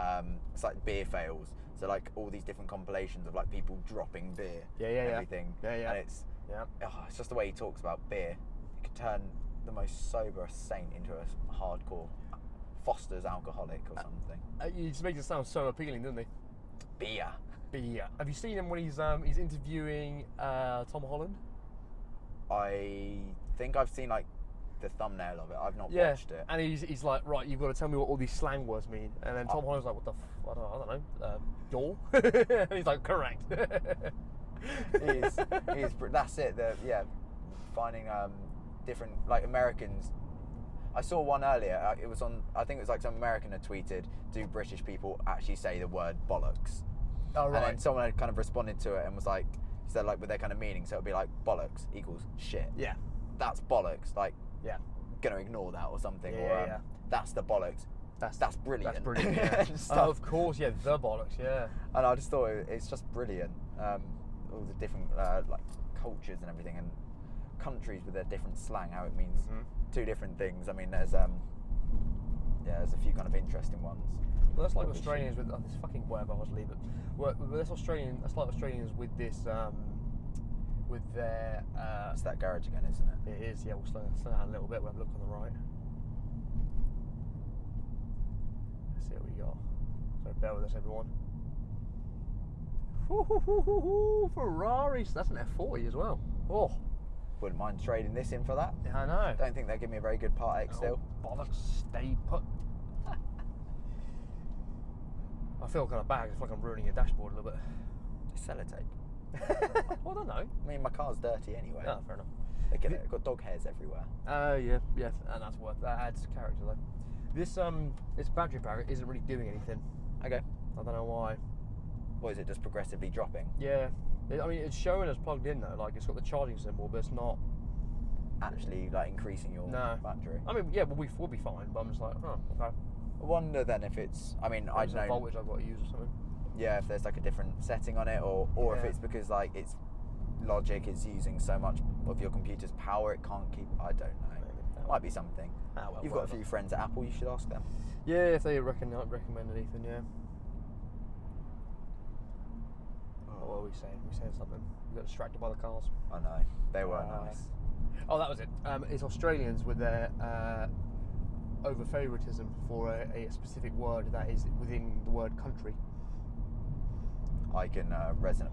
[SPEAKER 2] it's like beer fails. So like all these different compilations of like people dropping beer.
[SPEAKER 1] Yeah,
[SPEAKER 2] and everything.
[SPEAKER 1] Yeah.
[SPEAKER 2] And it's it's just the way he talks about beer. It could turn the most sober saint into a hardcore Foster's alcoholic or something.
[SPEAKER 1] He just makes it sound so appealing, doesn't he?
[SPEAKER 2] Beer.
[SPEAKER 1] Beer. Have you seen him when he's interviewing Tom Holland?
[SPEAKER 2] I think I've seen like the thumbnail of it. I've not watched it.
[SPEAKER 1] And he's like, right, you've got to tell me what all these slang words mean. And then Tom Holland's like, what the I don't know, door? And he's like, correct.
[SPEAKER 2] He's that's it. Finding different like Americans. I saw one earlier. It was on. I think it was like some American had tweeted, "Do British people actually say the word bollocks?"
[SPEAKER 1] Oh right.
[SPEAKER 2] And then someone had kind of responded to it and was like, said like with their kind of meaning. So it'd be like bollocks equals shit.
[SPEAKER 1] Yeah.
[SPEAKER 2] That's bollocks. Like
[SPEAKER 1] yeah.
[SPEAKER 2] Gonna ignore that or something.
[SPEAKER 1] Yeah,
[SPEAKER 2] or that's the bollocks. That's brilliant.
[SPEAKER 1] That's brilliant. Yeah. Oh, of course, yeah, the bollocks, yeah.
[SPEAKER 2] And I just thought it's just brilliant. All the different like cultures and everything, and countries with their different slang, how it means two different things. I mean, there's a few kind of interesting ones.
[SPEAKER 1] Well, that's like Australians with this fucking whatever. I'll just leave it. Well, that's Australian. That's like Australians with this with their.
[SPEAKER 2] It's that garage again, isn't it?
[SPEAKER 1] It is. Yeah, we'll slow down a little bit. We'll have a look on the right. Let's see what we got. So bear with us, everyone. Ferraris. That's an F40 as well. Oh.
[SPEAKER 2] Wouldn't mind trading this in for that.
[SPEAKER 1] Yeah, I know.
[SPEAKER 2] Don't think they'll give me a very good Part X still.
[SPEAKER 1] Bollocks, stay put. I feel kind of bad. It's like I'm ruining your dashboard a little bit.
[SPEAKER 2] Sellotape.
[SPEAKER 1] Well, I don't know.
[SPEAKER 2] I mean, my car's dirty anyway.
[SPEAKER 1] Oh, fair enough.
[SPEAKER 2] Look at it. I've got dog hairs everywhere.
[SPEAKER 1] Yeah, and that's worth. That adds character though. This battery pack isn't really doing anything.
[SPEAKER 2] Okay.
[SPEAKER 1] I don't know why.
[SPEAKER 2] What is it? Just progressively dropping?
[SPEAKER 1] Yeah. I mean, it's showing us plugged in though. Like it's got the charging symbol, but it's not
[SPEAKER 2] actually like increasing your battery.
[SPEAKER 1] I mean, yeah, we'll be fine. But I'm just like, oh, okay.
[SPEAKER 2] I wonder then if it's. I mean, I don't know.
[SPEAKER 1] Voltage I've got to use or something.
[SPEAKER 2] Yeah, if there's like a different setting on it, or if it's because like its logic is using so much of your computer's power, it can't keep. I don't know. Might be something.
[SPEAKER 1] Well,
[SPEAKER 2] you've got a few friends at Apple. You should ask them.
[SPEAKER 1] Yeah, if they recommend anything, yeah. What were we saying? We saying something. We got distracted by the cars.
[SPEAKER 2] I know. They were nice.
[SPEAKER 1] Oh, that was it. It's Australians with their over favouritism for a specific word that is within the word country.
[SPEAKER 2] I can resonate.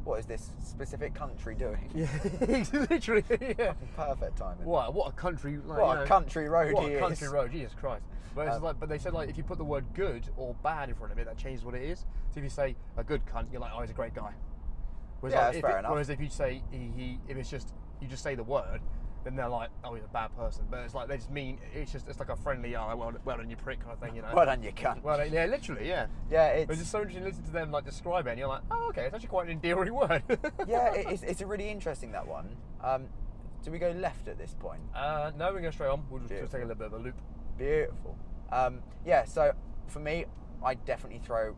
[SPEAKER 2] What is this specific country doing?
[SPEAKER 1] Yeah, literally. Yeah.
[SPEAKER 2] Perfect timing.
[SPEAKER 1] What a country! Like,
[SPEAKER 2] what a country road
[SPEAKER 1] what
[SPEAKER 2] he
[SPEAKER 1] a
[SPEAKER 2] is.
[SPEAKER 1] country road! Jesus Christ! But it's but they said like if you put the word good or bad in front of it, that changes what it is. So if you say a good cunt, you're like, oh, he's a great guy. Whereas
[SPEAKER 2] yeah, that's fair enough.
[SPEAKER 1] Whereas if you say if it's just you just say the word, then they're like, oh, he's a bad person. But it's like they just mean it's like a friendly, oh, well done, you prick kind of thing, you know.
[SPEAKER 2] Well done, you cunt.
[SPEAKER 1] Well, yeah, literally, yeah.
[SPEAKER 2] Yeah,
[SPEAKER 1] it's just so interesting to listen to them like describe it, and you're like, oh, okay, it's actually quite an endearing word.
[SPEAKER 2] Yeah, it's a really interesting that one. Do we go left at this point?
[SPEAKER 1] No, we go straight on. We'll just take a little bit of a loop.
[SPEAKER 2] Beautiful. Yeah, so for me, I definitely throw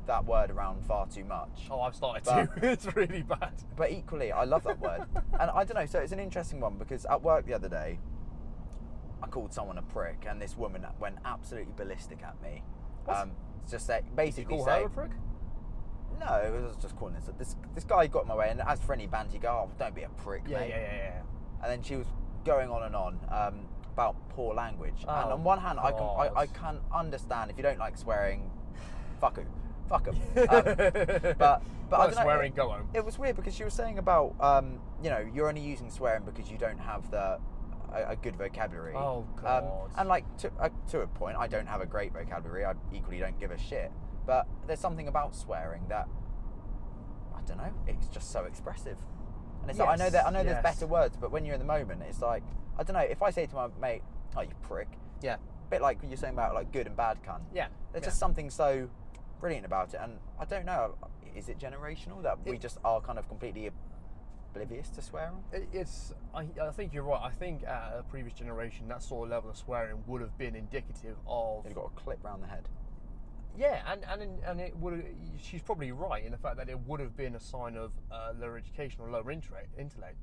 [SPEAKER 2] that word around far too much.
[SPEAKER 1] Oh, I've started to. It's really bad.
[SPEAKER 2] But equally, I love that word. And I don't know, so it's an interesting one because at work the other day, I called someone a prick and this woman went absolutely ballistic at me. Just basically
[SPEAKER 1] Did you call her a prick?
[SPEAKER 2] No, it was just calling this guy got in my way, and as for any banter, you go, oh, don't be a prick, mate.
[SPEAKER 1] Yeah.
[SPEAKER 2] And then she was going on and on about poor language.
[SPEAKER 1] Oh,
[SPEAKER 2] and on one hand, I can understand if you don't like swearing, fuck 'em. But I don't know,
[SPEAKER 1] swearing, go home.
[SPEAKER 2] It was weird because she was saying about you're only using swearing because you don't have a good vocabulary.
[SPEAKER 1] Oh God.
[SPEAKER 2] And like to a point, I don't have a great vocabulary. I equally don't give a shit. But there's something about swearing that I don't know. It's just so expressive. And it's like I know there's better words, but when you're in the moment, it's like I don't know. If I say to my mate, "Oh, you prick,"
[SPEAKER 1] yeah,
[SPEAKER 2] a bit like you're saying about like good and bad cunt.
[SPEAKER 1] Yeah,
[SPEAKER 2] there's just something so brilliant about it. And I don't know, is it generational that we just are kind of completely oblivious to swearing?
[SPEAKER 1] I think you're right. I think at a previous generation, that sort of level of swearing would have been indicative of.
[SPEAKER 2] You've got a clip round the head.
[SPEAKER 1] Yeah, and it would. She's probably right in the fact that it would have been a sign of lower education or lower intellect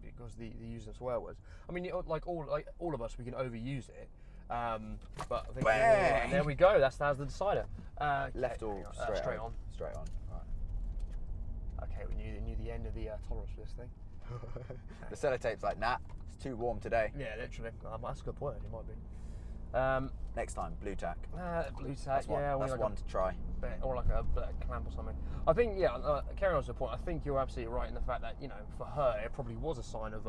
[SPEAKER 1] because the use of swear words. I mean, like all of us, we can overuse it. But I think and there we go. That's the decider.
[SPEAKER 2] Left or straight
[SPEAKER 1] on?
[SPEAKER 2] Straight on. Right.
[SPEAKER 1] Okay, we knew the end of the tolerance for this thing.
[SPEAKER 2] The sellotape's like, nah, it's too warm today.
[SPEAKER 1] Yeah, literally. That's a good point. It might be.
[SPEAKER 2] Next time, blue tack.
[SPEAKER 1] Blue tack.
[SPEAKER 2] That's one,
[SPEAKER 1] yeah,
[SPEAKER 2] that's
[SPEAKER 1] like
[SPEAKER 2] one to try.
[SPEAKER 1] Or like a clamp or something. I think, carrying on to the point, I think you're absolutely right in the fact that, for her, it probably was a sign of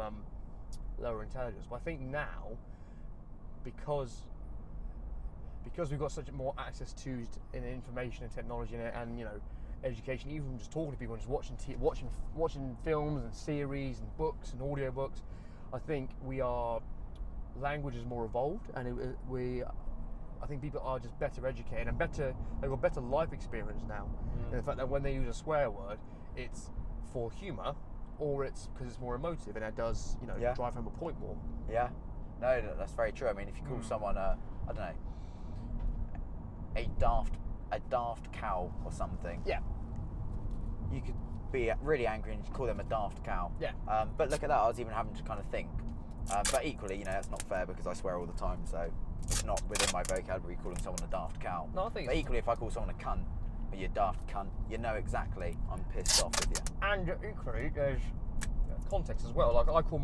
[SPEAKER 1] lower intelligence. But I think now, because we've got such more access to information and technology and education, even just talking to people and just watching films and series and books and audio books, I think language is more evolved, and I think people are just better educated and they've got better life experience now. And the fact that when they use a swear word, it's for humour or it's because it's more emotive and it does drive home a point more.
[SPEAKER 2] Yeah, no, that's very true. I mean, if you call someone I don't know, a daft cow or something,
[SPEAKER 1] yeah, you
[SPEAKER 2] could be really angry and call them a daft cow.
[SPEAKER 1] Yeah.
[SPEAKER 2] But look at that, I was even having to kind of think. But equally, that's not fair because I swear all the time, so it's not within my vocabulary calling someone a daft cow.
[SPEAKER 1] No, I think.
[SPEAKER 2] But equally, if I call someone a cunt, or you daft cunt, you know exactly I'm pissed off with you.
[SPEAKER 1] And equally, there's context as well. Like I call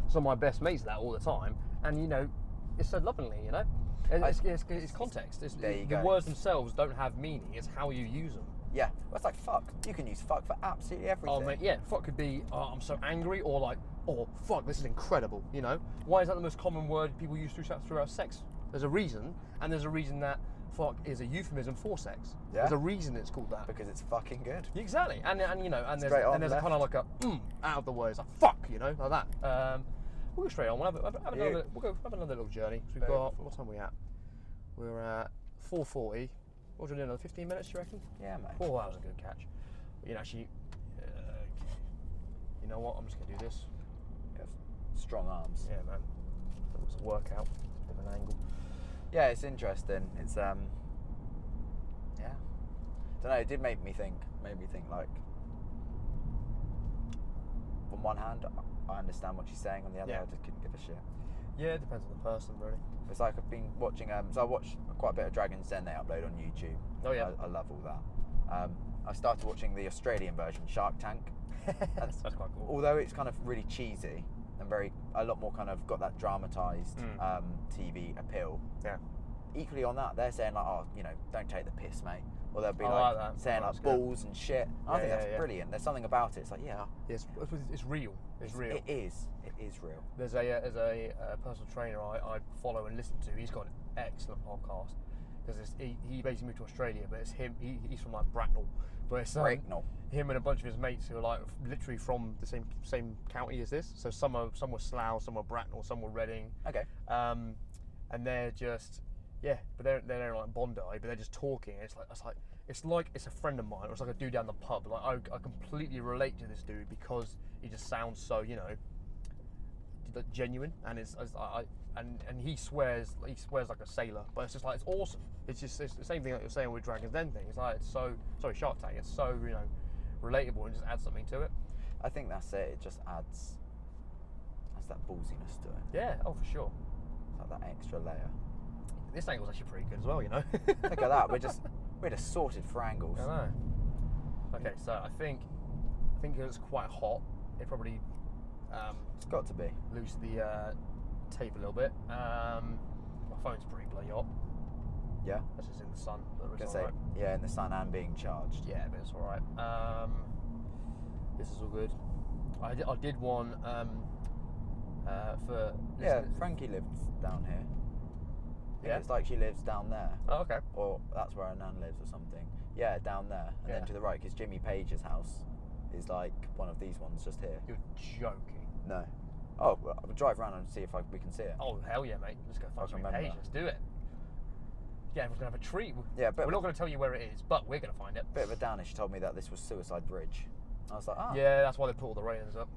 [SPEAKER 1] some of my best mates that all the time, and it's said lovingly. It's context.
[SPEAKER 2] There you
[SPEAKER 1] the
[SPEAKER 2] go.
[SPEAKER 1] words themselves don't have meaning. It's how you use them.
[SPEAKER 2] Yeah, well, it's like fuck. You can use fuck for absolutely everything.
[SPEAKER 1] Oh mate, yeah, fuck could be I'm so angry, or fuck, this is incredible. Why is that the most common word people use throughout sex? There's a reason, and there's a reason that fuck is a euphemism for sex. Yeah. There's a reason it's called that.
[SPEAKER 2] Because it's fucking good.
[SPEAKER 1] Exactly, and there's a kind of like a out of the words, like fuck, like that. We'll go straight on. We'll have another little journey. So we've got what time are we at? We're at 4:40. What do you do? Another 15 minutes, you reckon?
[SPEAKER 2] Yeah, mate.
[SPEAKER 1] Oh, that was a good catch. Actually, you know what? I'm just gonna do this.
[SPEAKER 2] You have strong arms.
[SPEAKER 1] Yeah, man. It was a workout. It's a bit of an angle.
[SPEAKER 2] Yeah, it's interesting. It's yeah. Don't know. It did make me think. Like, on one hand, I understand what she's saying. On the other, I just couldn't give a shit.
[SPEAKER 1] Yeah, it depends on the person, really.
[SPEAKER 2] It's like I've been watching. So I watch quite a bit of Dragon's Den. They upload on YouTube.
[SPEAKER 1] Oh yeah.
[SPEAKER 2] I love all that. I started watching the Australian version, Shark Tank.
[SPEAKER 1] That's quite cool.
[SPEAKER 2] Although it's kind of really cheesy and a lot more kind of got that dramatised TV appeal.
[SPEAKER 1] Yeah.
[SPEAKER 2] Equally on that, they're saying like, don't take the piss, mate. Or they'll be saying like balls and shit. I think that's brilliant. There's something about it. It's like,
[SPEAKER 1] it's real. It's real.
[SPEAKER 2] It is real.
[SPEAKER 1] There's a personal trainer I follow and listen to. He's got an excellent podcast because he basically moved to Australia, but it's him. He's from like Bracknell, but it's him and a bunch of his mates who are like literally from the same county as this. So some were Slough, some were Bracknell, some were Reading.
[SPEAKER 2] Okay.
[SPEAKER 1] And they're just. Yeah, but they're like Bondi, but they're just talking. It's like it's a friend of mine, or it's like a dude down the pub. Like I completely relate to this dude because he just sounds so genuine, and and he swears like a sailor, but it's just like it's awesome. It's the same thing that you're saying with Dragon's Den thing. It's like Shark Tank. It's so relatable and just adds something to it.
[SPEAKER 2] I think that's it. It just adds that ballsiness to it.
[SPEAKER 1] Yeah, oh for sure.
[SPEAKER 2] It's like that extra layer.
[SPEAKER 1] This angle's actually pretty good as well,
[SPEAKER 2] Look at that. We're just sorted for angles.
[SPEAKER 1] I know. Okay, so I think it was quite hot. It probably
[SPEAKER 2] it's got to be.
[SPEAKER 1] Loose the tape a little bit. My phone's pretty bloody hot.
[SPEAKER 2] Yeah.
[SPEAKER 1] That's just in the sun. But it's
[SPEAKER 2] all right. Yeah, in the sun and being charged.
[SPEAKER 1] Yeah, but it's all right. This is all good. I did one for.
[SPEAKER 2] Yeah, Frankie lives down here. Yeah, it's like she lives down there.
[SPEAKER 1] Oh, okay.
[SPEAKER 2] Or that's where her nan lives or something. Yeah, down there. And then to the right, because Jimmy Page's house is like one of these ones just here.
[SPEAKER 1] You're joking.
[SPEAKER 2] No. Oh, I'll drive around and see if we can see it.
[SPEAKER 1] Oh, hell yeah, mate. Let's go find Jimmy Page. Let's do it. Yeah, everyone's going to have a treat.
[SPEAKER 2] Yeah, but
[SPEAKER 1] we're not going to tell you where it is, but we're going to find it.
[SPEAKER 2] Bit of a downer. She told me that this was Suicide Bridge. I was like, oh.
[SPEAKER 1] Yeah, that's why they put all the railings up.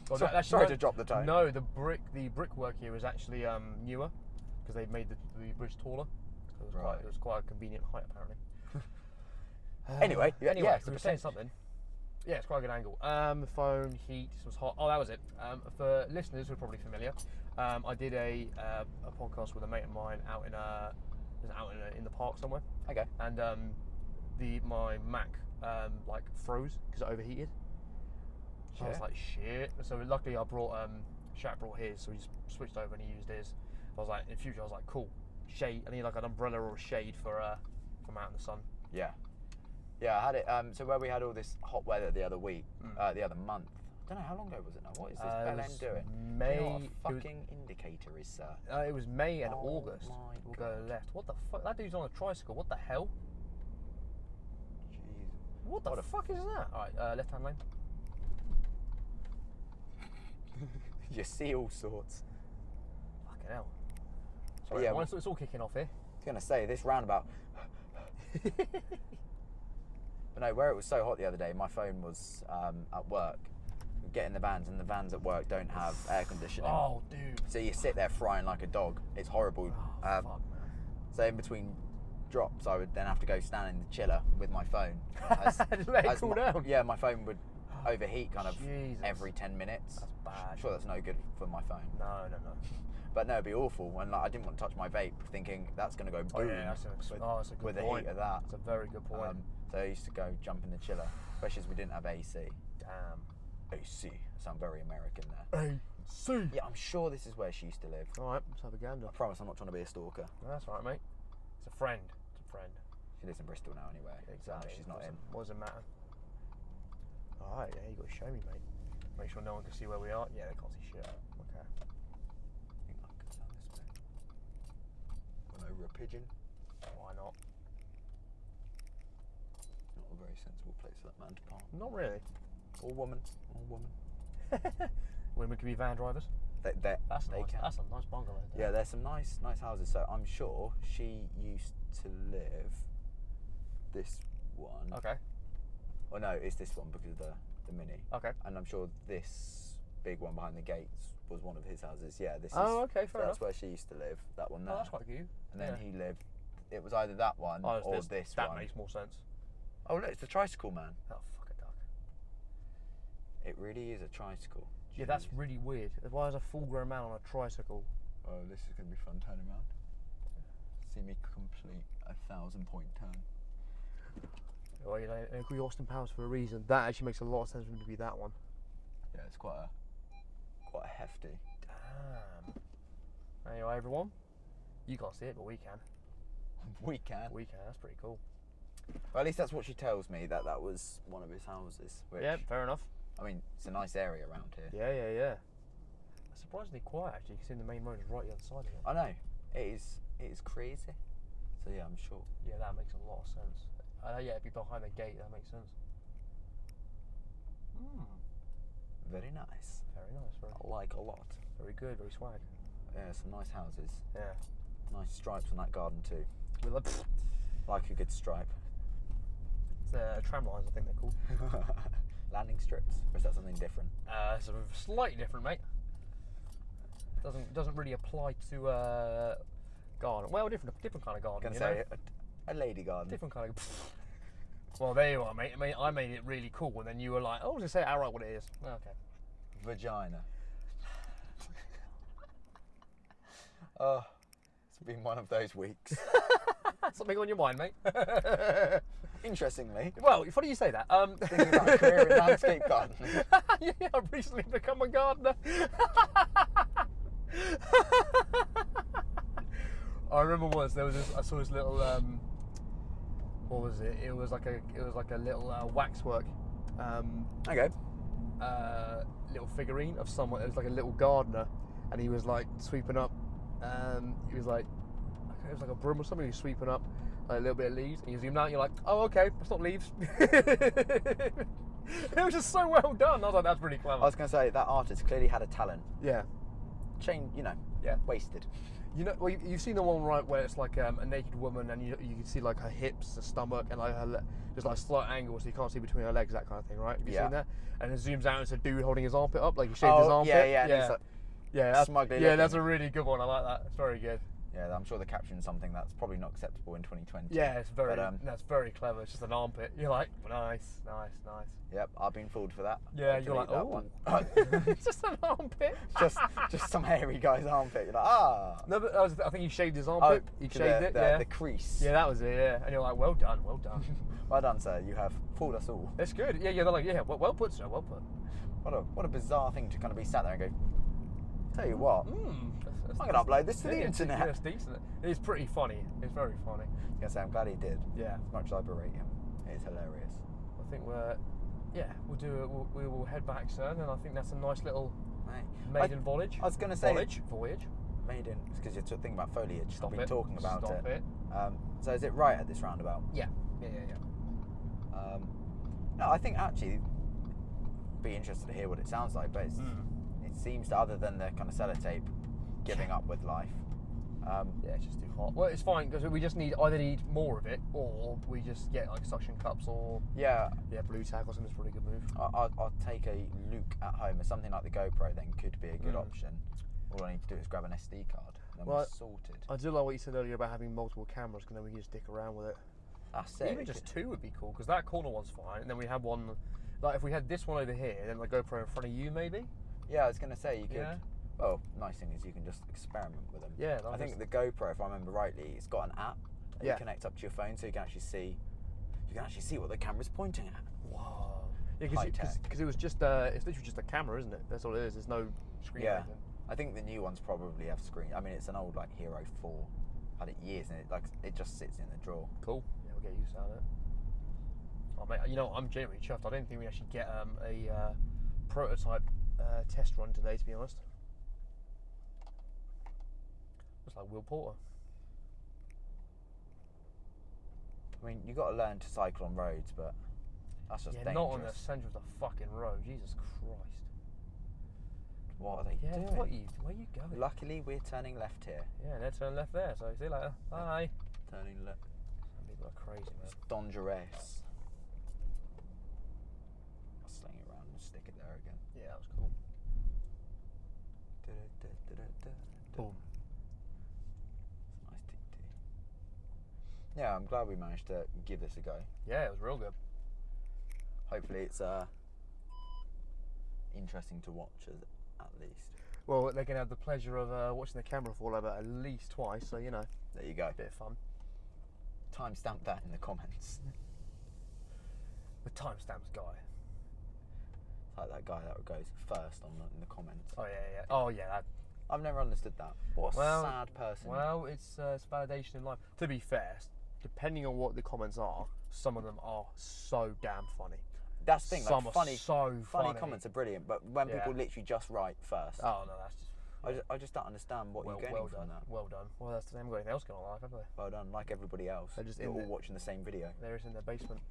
[SPEAKER 1] Well,
[SPEAKER 2] Sorry to drop the tone.
[SPEAKER 1] No, the brickwork here is actually newer because they made the bridge taller. So it was quite a convenient height apparently.
[SPEAKER 2] Anyway,
[SPEAKER 1] so
[SPEAKER 2] the
[SPEAKER 1] we were saying something. Yeah, it's quite a good angle. Phone, heat, this was hot. Oh, that was it. For listeners who are probably familiar, I did a podcast with a mate of mine out in the park somewhere.
[SPEAKER 2] Okay.
[SPEAKER 1] And my Mac like froze because it overheated. So I was like, shit. So luckily I brought Shat brought his, so he just switched over and he used his. I was like, in future, I was like, cool, shade. I need like an umbrella or a shade for from out in the sun.
[SPEAKER 2] Yeah. Yeah, I had it. So where we had all this hot weather the other week, the other month. I don't know how long ago was it now. What is this bell end doing?
[SPEAKER 1] May.
[SPEAKER 2] Do you know what a fucking indicator is, sir?
[SPEAKER 1] It was May and August.
[SPEAKER 2] My
[SPEAKER 1] We'll
[SPEAKER 2] God.
[SPEAKER 1] go left. What the fuck? That dude's on a tricycle. What the hell?
[SPEAKER 2] Jeez.
[SPEAKER 1] What the fuck is that? All right, left hand lane.
[SPEAKER 2] You see all sorts.
[SPEAKER 1] Fucking hell. Sorry,
[SPEAKER 2] Yeah,
[SPEAKER 1] it's all kicking off here.
[SPEAKER 2] I was going to say, this roundabout. But no, where it was so hot the other day, my phone was at work. We get in the vans, and the vans at work don't have air conditioning.
[SPEAKER 1] Oh, dude.
[SPEAKER 2] So you sit there frying like a dog. It's horrible.
[SPEAKER 1] Oh, fuck, man.
[SPEAKER 2] So in between drops, I would then have to go stand in the chiller with my phone.
[SPEAKER 1] Let it cool down.
[SPEAKER 2] Yeah, my phone would overheat kind of
[SPEAKER 1] Jesus.
[SPEAKER 2] every 10 minutes.
[SPEAKER 1] That's bad.
[SPEAKER 2] I'm sure that's no good for my phone.
[SPEAKER 1] No.
[SPEAKER 2] But no, it'd be awful. And like, I didn't want to touch my vape, thinking that's going to go boom
[SPEAKER 1] that's a good
[SPEAKER 2] with the
[SPEAKER 1] point.
[SPEAKER 2] heat of that.
[SPEAKER 1] That's a very good point.
[SPEAKER 2] So I used to go jump in the chiller, especially as we didn't have AC.
[SPEAKER 1] Damn.
[SPEAKER 2] AC. I sound very American there.
[SPEAKER 1] AC.
[SPEAKER 2] Yeah, I'm sure this is where she used to live.
[SPEAKER 1] All right, let's have a gander.
[SPEAKER 2] I promise I'm not trying to be a stalker.
[SPEAKER 1] No, that's all right, mate. It's a friend.
[SPEAKER 2] She lives in Bristol now anyway.
[SPEAKER 1] Exactly.
[SPEAKER 2] So she's not in.
[SPEAKER 1] What does it matter? All right, yeah, you got to show me, mate. Make sure no one can see where we are. Yeah, they can't see shit. Okay.
[SPEAKER 2] I think I could down this way. Run over a pigeon.
[SPEAKER 1] Why not?
[SPEAKER 2] Not a very sensible place for that man to park.
[SPEAKER 1] Not really.
[SPEAKER 2] Or woman.
[SPEAKER 1] Women can be van drivers.
[SPEAKER 2] That's
[SPEAKER 1] That's
[SPEAKER 2] they
[SPEAKER 1] nice.
[SPEAKER 2] can.
[SPEAKER 1] That's a nice bungalow.
[SPEAKER 2] Yeah, there's some nice houses. So I'm sure she used to live this one.
[SPEAKER 1] Okay.
[SPEAKER 2] Oh no, it's this one because of the Mini.
[SPEAKER 1] Okay.
[SPEAKER 2] And I'm sure this big one behind the gates was one of his houses. Yeah, this is.
[SPEAKER 1] Oh, okay, fair
[SPEAKER 2] that's
[SPEAKER 1] enough.
[SPEAKER 2] where she used to live. That one there.
[SPEAKER 1] Oh, that's quite cute.
[SPEAKER 2] And then he lived. It was either that one or this
[SPEAKER 1] that
[SPEAKER 2] one.
[SPEAKER 1] That makes more sense.
[SPEAKER 2] Oh look, it's the tricycle man.
[SPEAKER 1] Oh, fuck a duck.
[SPEAKER 2] It really is a tricycle.
[SPEAKER 1] Yeah, that's
[SPEAKER 2] Jeez.
[SPEAKER 1] really weird. Why is a full-grown man on a tricycle?
[SPEAKER 2] Oh, this is going to be fun turning around. See me complete 1,000-point turn.
[SPEAKER 1] Well, you know, they call you Austin Powers for a reason. That actually makes a lot of sense for him to be that one.
[SPEAKER 2] Yeah, it's quite a hefty.
[SPEAKER 1] Damn. Anyway, everyone, you can't see it, but we can.
[SPEAKER 2] We can.
[SPEAKER 1] We can. That's pretty cool.
[SPEAKER 2] Well, at least that's what she tells me, that was one of his houses. Which,
[SPEAKER 1] Yeah, fair enough.
[SPEAKER 2] I mean, it's a nice area around here.
[SPEAKER 1] Yeah. It's surprisingly quiet, actually, considering the main road is right the other side of it.
[SPEAKER 2] I know. It is crazy. So yeah, I'm sure.
[SPEAKER 1] Yeah, that makes a lot of sense. Yeah, it'd be behind the gate. That makes sense.
[SPEAKER 2] Very nice.
[SPEAKER 1] Very nice.
[SPEAKER 2] I like a lot.
[SPEAKER 1] Very good. Very swag.
[SPEAKER 2] Yeah, some nice houses.
[SPEAKER 1] Yeah.
[SPEAKER 2] Nice stripes on that garden too.
[SPEAKER 1] We love
[SPEAKER 2] Like a good stripe.
[SPEAKER 1] it's tram lines, I think they're called.
[SPEAKER 2] Landing strips? Or is that something different?
[SPEAKER 1] It's slightly different, mate. Doesn't really apply to garden. Well, different kind of garden.
[SPEAKER 2] I'm going to say a lady garden.
[SPEAKER 1] Different kind of. Well, there you are, mate. I made it really cool, and then you were like, "Oh, just say it outright what it is." Okay.
[SPEAKER 2] Vagina. Oh, it's been one of those weeks.
[SPEAKER 1] Something on your mind, mate?
[SPEAKER 2] Interestingly.
[SPEAKER 1] Well, funny you say that.
[SPEAKER 2] Thinking about a career in landscape gardening.
[SPEAKER 1] Yeah, I've recently become a gardener. I remember once I saw this little what was it? It was like a little waxwork
[SPEAKER 2] Okay.
[SPEAKER 1] little figurine of someone. It was like a little gardener, and he was like sweeping up. He was like, it was like a broom or something. He was sweeping up like, a little bit of leaves, and you zoom out. And you're like, oh, okay, it's not leaves. It was just so well done. I was like, that's really clever.
[SPEAKER 2] I was going to say, that artist clearly had a talent.
[SPEAKER 1] Yeah.
[SPEAKER 2] Yeah, wasted.
[SPEAKER 1] You know, well, you've seen the one right where it's like a naked woman and you can see like her hips, her stomach, and like there's like a slight angle so you can't see between her legs, that kind of thing, right? Have you seen that? And it zooms out and it's a dude holding his armpit up, like he shaved his armpit.
[SPEAKER 2] Yeah. And he's like
[SPEAKER 1] that's
[SPEAKER 2] smugly
[SPEAKER 1] yeah,
[SPEAKER 2] looking.
[SPEAKER 1] that's a really good one. I like that. It's very good.
[SPEAKER 2] Yeah, I'm sure the caption's something that's probably not acceptable in 2020.
[SPEAKER 1] Yeah, it's very. That's very clever. It's just an armpit. You're like, nice.
[SPEAKER 2] Yep, I've been fooled for that.
[SPEAKER 1] Yeah, you're like,
[SPEAKER 2] that
[SPEAKER 1] oh,
[SPEAKER 2] one.
[SPEAKER 1] it's just an armpit.
[SPEAKER 2] just some hairy guy's armpit. You're like, ah.
[SPEAKER 1] No, but I think he shaved his armpit. He shaved it.
[SPEAKER 2] The crease.
[SPEAKER 1] Yeah, that was it. Yeah, and you're like, well done.
[SPEAKER 2] Well done, sir. You have fooled us all.
[SPEAKER 1] It's good. Yeah. They're like, yeah, well put, sir. Well put.
[SPEAKER 2] What a bizarre thing to kind of be sat there and go. Tell you what. I'm going to upload this to the internet.
[SPEAKER 1] Yeah, it's decent. It's pretty funny. It's very funny.
[SPEAKER 2] I was going to say, I'm glad he did.
[SPEAKER 1] Yeah.
[SPEAKER 2] As much as I berate him. It's hilarious.
[SPEAKER 1] I think we will head back soon, and I think that's a nice little maiden voyage.
[SPEAKER 2] I was going to say...
[SPEAKER 1] Voyage.
[SPEAKER 2] Maiden. It's because you're thinking about foliage.
[SPEAKER 1] Stop
[SPEAKER 2] I've been talking about
[SPEAKER 1] Stop it.
[SPEAKER 2] So is it right at this roundabout?
[SPEAKER 1] Yeah.
[SPEAKER 2] No, I think actually... be interested to hear what it sounds like, but it seems to, other than the kind of sellotape giving up with life.
[SPEAKER 1] It's just too hot. Well, it's fine because we just either need more of it or we just get like suction cups or blue tack or something's probably a good move.
[SPEAKER 2] I'll take a Luke at home, or something like the GoPro then could be a good option. All I need to do is grab an SD card and then we're sorted.
[SPEAKER 1] I do like what you said earlier about having multiple cameras because then we can just dick around with it.
[SPEAKER 2] That's it.
[SPEAKER 1] Even just two would be cool because that corner one's fine, and then we have one. Like if we had this one over here, then the GoPro in front of you, maybe.
[SPEAKER 2] Yeah, I was going to say you could.
[SPEAKER 1] Yeah.
[SPEAKER 2] Well, nice thing is you can just experiment with them.
[SPEAKER 1] Yeah.
[SPEAKER 2] I think the GoPro, if I remember rightly, it's got an app that you connect up to your phone, so you can actually see. You can actually see what the camera's pointing at.
[SPEAKER 1] Wow. Yeah, because it was just it's literally just a camera, isn't it? That's all it is. There's no screen.
[SPEAKER 2] Yeah. I think the new ones probably have screen. I mean, it's an old like Hero 4. I've had it years, and it just sits in the drawer.
[SPEAKER 1] Cool. Yeah, we'll get used to it. Oh mate, you know what, I'm genuinely chuffed. I don't think we actually get a prototype test run today, to be honest. Looks like Will Porter.
[SPEAKER 2] I mean, you got to learn to cycle on roads, but that's just dangerous.
[SPEAKER 1] Not on the centre of the fucking road. Jesus Christ.
[SPEAKER 2] What are they doing?
[SPEAKER 1] Where are you going?
[SPEAKER 2] Luckily, we're turning left here.
[SPEAKER 1] Yeah, they're turning left there. So see you later. Bye.
[SPEAKER 2] Turning left.
[SPEAKER 1] Some people are crazy, man.
[SPEAKER 2] It's dangerous. I'll sling it around and stick it there again.
[SPEAKER 1] Yeah, that was cool. Boom.
[SPEAKER 2] Nice TT. Yeah, I'm glad we managed to give this a go.
[SPEAKER 1] Yeah, it was real good.
[SPEAKER 2] Hopefully it's interesting to watch at least.
[SPEAKER 1] Well, they're going to have the pleasure of watching the camera fall over at least twice, so you know.
[SPEAKER 2] There you go.
[SPEAKER 1] A bit of fun.
[SPEAKER 2] Timestamp that in the comments.
[SPEAKER 1] The timestamps guy.
[SPEAKER 2] It's like that guy that goes first in the comments.
[SPEAKER 1] Oh yeah. Oh yeah.
[SPEAKER 2] I've never understood that. What a sad person.
[SPEAKER 1] Well, it's validation in life. To be fair, depending on what the comments are, some of them are so damn funny.
[SPEAKER 2] That's the thing.
[SPEAKER 1] Some
[SPEAKER 2] like
[SPEAKER 1] funny
[SPEAKER 2] comments are brilliant, but when people literally just write first.
[SPEAKER 1] Oh no, that's just.
[SPEAKER 2] I just don't understand what you're getting from that.
[SPEAKER 1] Well done. Well, they haven't got anything else going on in life, have they?
[SPEAKER 2] Well done. Like everybody else, they're all watching the same video.
[SPEAKER 1] They're in their basement.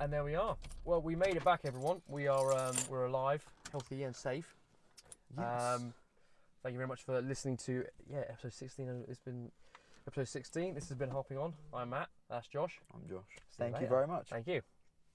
[SPEAKER 1] And there we are. Well, we made it back, everyone. We are we're alive, healthy, and safe.
[SPEAKER 2] Yes.
[SPEAKER 1] Thank you very much for listening to episode 16. It's been episode 16. This has been Harping On. I'm Matt. That's Josh.
[SPEAKER 2] I'm Josh. Thank you very much.
[SPEAKER 1] Thank you.